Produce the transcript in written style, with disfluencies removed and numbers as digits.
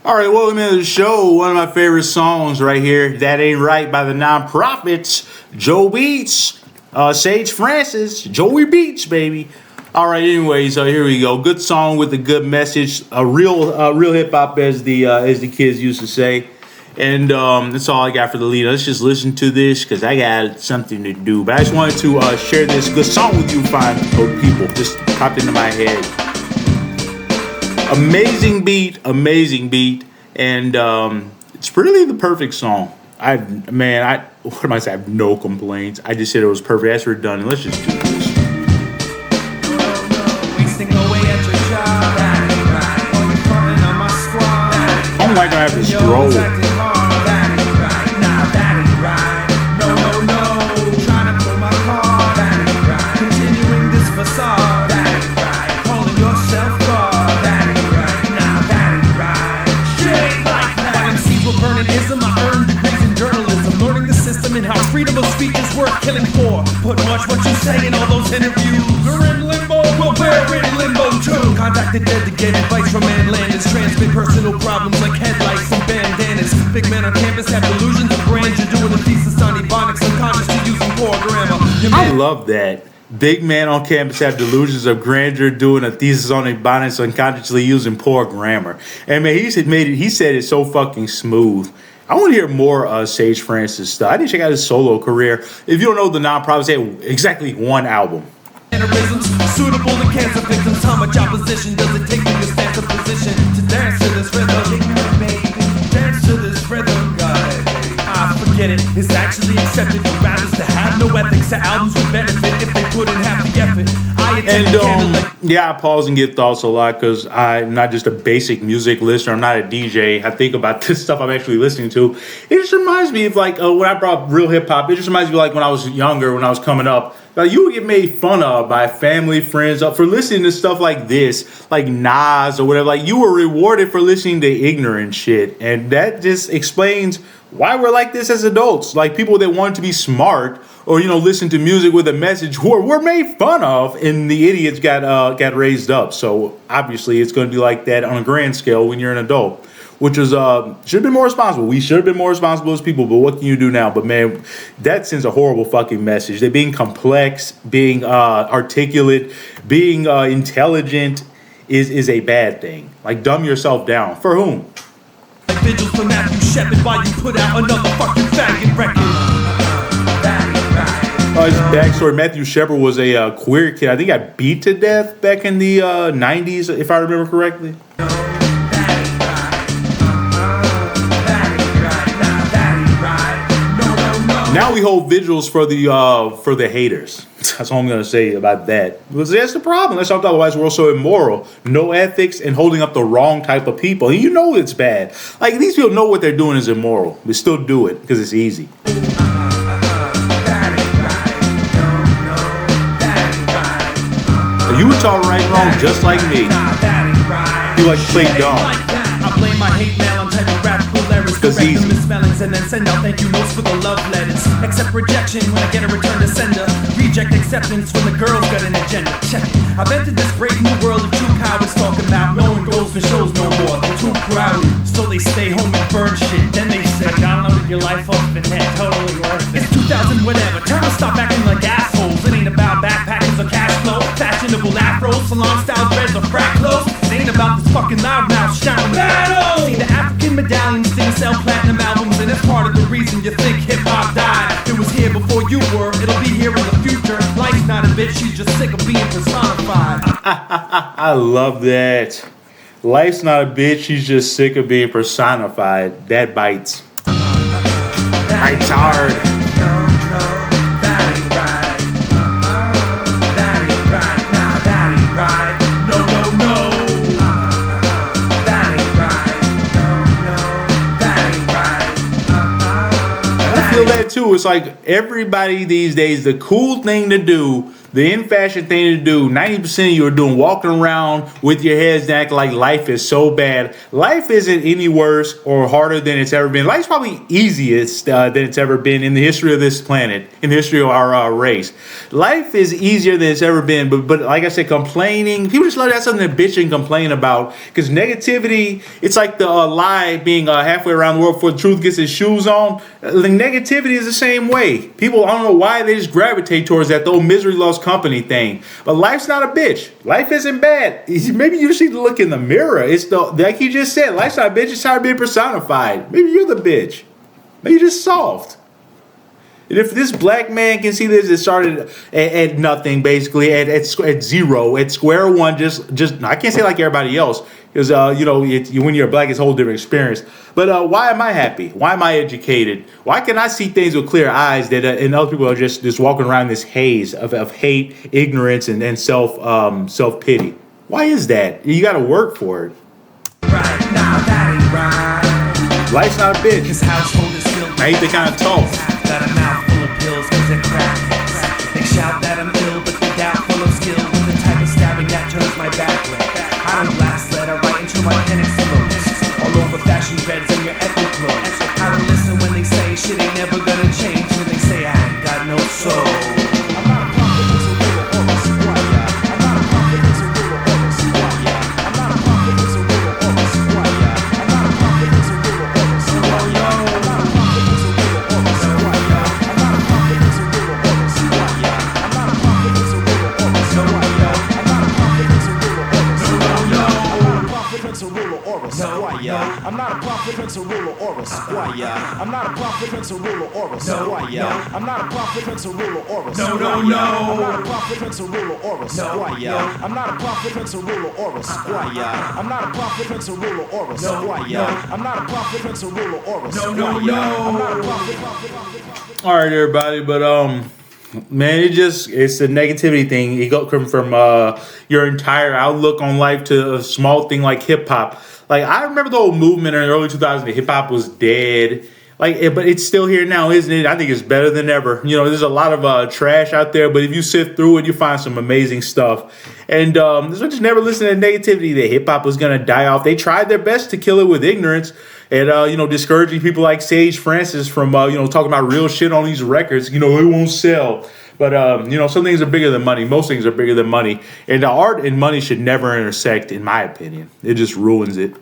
All right, welcome to the show. One of my favorite songs right here, That Ain't Right by the Nonprofits, Joe Beats, Sage Francis, Joey Beats, baby. All right, anyways, here we go. Good song with a good message, a real hip hop, as the kids used to say. And that's all I got for the lead. Let's just listen to this because I got something to do. But I just wanted to share this good song with you, fine people. Just popped into my head. Amazing beat, and it's really the perfect song. What am I saying? I have no complaints. I just said it was perfect. As we're done, let's just do this. I'm like I have to scroll. Freedom of speech is worth killing for. Put much what you say in all those interviews. You're in limbo, well, we're in limbo too. Contact the dead to get advice from landlanders. Transmit personal problems like headlights and bandanas. Big men on campus have delusions of grandeur. Doing a thesis on ebonics, unconscious to using poor grammar. I love that. Big man on campus have delusions of grandeur, doing a thesis on ebonics, unconsciously using poor grammar. And man, he said it so fucking smooth. I want to hear more Sage Francis stuff. I need to check out his solo career. If you don't know the Nonprofits, they have exactly one album. Suitable to cancer victims. How much opposition does it take to stand a position to dance to this rhythm? Dance to this rhythm, God. Forget it. It's actually accepted for rappers to have no ethics. The albums would benefit if they put in half the effort. I pause and get thoughts a lot because I'm not just a basic music listener. I'm not a DJ. I think about this stuff I'm actually listening to. It just reminds me of when I brought up real hip hop. It just reminds me of when I was younger, when I was coming up. Like you would get made fun of by family, friends for listening to stuff like this, like Nas or whatever. Like you were rewarded for listening to ignorant shit, and that just explains why we're like this as adults. Like people that want to be smart or listen to music with a message were made fun of, and the idiots got raised up. So obviously it's going to be like that on a grand scale when you're an adult. Which was should have been more responsible. We should have been more responsible as people, but what can you do now? But man, that sends a horrible fucking message. That being complex, being articulate, being intelligent is a bad thing. Like dumb yourself down. For whom? Vigils for Matthew Shepard while you put out another fucking faggot record. His backstory: Matthew Shepard was a queer kid. I think got beat to death back in the 90s, if I remember correctly. Now we hold vigils for the haters. That's all I'm gonna say about that. Because that's the problem. That's how otherwise we're so immoral, no ethics, and holding up the wrong type of people. And you know it's bad. Like these people know what they're doing is immoral, but still do it because it's easy. You were taught right and wrong just like me. You like to play dumb. I blame my hate mail on type of radical errors. Correct the misspellings and then send out thank you notes for the love letters. Accept rejection when I get a return to sender. Reject acceptance when the girl's got an agenda. Check it. I've entered this brave new world of true cowards talking about no one goes for shows no more. They're too crowded, so they stay home and burn shit. Then they say, downloaded your life off and they're totally worth it. It's 2000 whatever. Time to stop acting like assholes. It ain't about backpackers or cash flow. Fashionable afros, salon style dreads or frat clothes. It ain't about this fucking loudmouth shouting battle. See the African medallions didn't sell platinum albums, and that's part of the reason you think hip hop died. It was here before you were. It'll be here in the future. Life's not a bitch. She's just sick of being personified. I love that. Life's not a bitch. She's just sick of being personified. That bites. Bites hard. That too. It's like everybody these days, the cool thing to do The in fashion thing to do, 90% of you are doing walking around with your heads down acting like life is so bad. Life isn't any worse or harder than it's ever been. Life's probably easiest than it's ever been in the history of this planet, in the history of our race. Life is easier than it's ever been, but like I said, complaining, people just love that something to bitch and complain about, because negativity, it's like the lie being halfway around the world before the truth gets its shoes on. The negativity is the same way. People, I don't know why they just gravitate towards that, the old misery loves company thing. But life's not a bitch. Life isn't bad. Maybe you just need to look in the mirror. It's like you just said, life's not a bitch, it's how being personified. Maybe you're the bitch. Maybe you're just soft. And if this black man can see this, it started at nothing, basically, at zero, at square one, just I can't say like everybody else, because when you're black, it's a whole different experience. But why am I happy? Why am I educated? Why can I see things with clear eyes that and other people are just walking around this haze of hate, ignorance, and self pity? Why is that? You got to work for it. Right now, that ain't right. Life's not a bitch. His household is filled. I hate the kind of talk. Got a mouth full of pills, cause it cracks. They shout that I'm ill, but they doubt full of skill. With the type of stabbing that turns my back leg. I don't blast letter right into my pen explodes. All over fashion beds and your ethnic clothes. I don't listen when they say shit ain't never gonna change. When they say I ain't got no soul. I'm not a prophet, it's a real or a squire. I'm not a prophet, it's a real or a squire. I'm not a prophet, it's a real or a squire. I'm not a prophet, it's a real or a squire. I'm not a prophet, it's a real or a squire. I'm not a prophet, it's a real or a squire. I'm not a prophet, it's a real or a squire. I'm not a prophet, it's a real or a squire. I'm not a prophet, it's a ruler or a squire. I'm not a prophet, it's a ruler or a squire. I'm not a prophet, it's a ruler or a squire. I'm not a prophet, it's a ruler or a squire. I'm not a prophet, it's a ruler or a squire. I'm not a prophet, it's a ruler or a squire. I'm not a prophet, it's a ruler or a squire. I'm not a prophet. All right, everybody, but man, it's the negativity thing. It goes from your entire outlook on life to a small thing like hip hop. Like, I remember the whole movement in the early 2000s, hip hop was dead. But it's still here now, isn't it? I think it's better than ever. There's a lot of trash out there, but if you sift through it, you find some amazing stuff. And just never listen to negativity that hip hop was gonna die off. They tried their best to kill it with ignorance and discouraging people like Sage Francis from talking about real shit on these records. It won't sell. But some things are bigger than money. Most things are bigger than money, and the art and money should never intersect, in my opinion. It just ruins it.